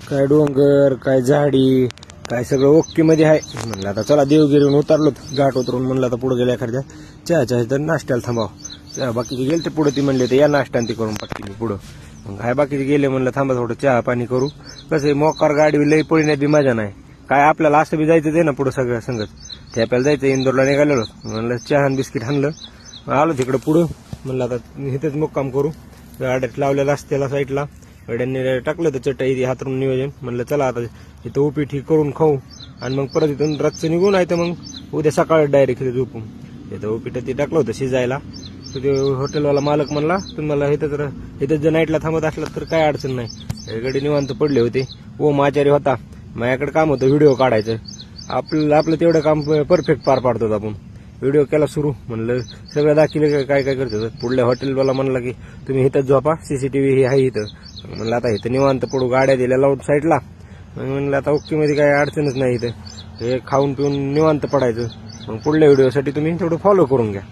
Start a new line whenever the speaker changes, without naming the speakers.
काय डोंगर काय झाडी काय सगळं ओके मध्ये आहे. म्हणलं आता चला देवगिरीहून उतरलो, घाट उतरून म्हणलं आता पुढे गेल्या एखाद्या चहा तर नाश्त्याला थांबाव. बाकीचे गेले ते पुढे, ती म्हणले ते या नाश्ता ती करून पटकी पुढं. मग काय बाकीचे गेले म्हणलं थांबा थोडं चहा पाणी करू. कसं मोकार गाडी लई पळण्यात बी मजा नाही. काय आपल्याला असं बी जायचं आहे ना पुढं सगळं संगत. ते आपल्याला जायचं इंदोरला निघालेलो. म्हणलं चहा बिस्किट आणलं, आलो तिकडं पुढं. म्हणलं आता इथेच मुक्काम करू. गाड्यात लावलेला असतेला साईडला गाड्यांनी टाकलं तर चटई हातरून नियोजन. म्हणलं चला आता इथं उपीट ही करून खाऊ आणि मग परत इथून रातचं निघून आहे तर मग उद्या सकाळी डायरेक्ट इथे झोपून. इथं उपीट ते टाकलं होतं शिजायला. तर ते हॉटेलवाला मालक म्हणला तुम्हाला इथं जर नाईटला थांबत असला तर काय अडचण नाही. गाडी निवांत पडले होते. ओम आचार्य होता, माझ्याकडे काम होतं व्हिडिओ काढायचं. आपलं तेवढं काम परफेक्ट पार पाडतो आपण. व्हिडिओ केला सुरू, म्हणलं सगळं दाखिले काय काय करतो. पुढल्या हॉटेलवाला म्हणला की तुम्ही इथंच झोपा, सीसीटीव्ही हे आहे इथं. म्हणलं आता इथं निवांत पडू, गाड्या दिल्या लावून साईडला. म्हणलं आता ओके मध्ये काय अडचणच नाही. इथं हे खाऊन पिऊन निवांत पडायचं. मग पुढल्या व्हिडिओसाठी तुम्ही थोडं फॉलो करून घ्या.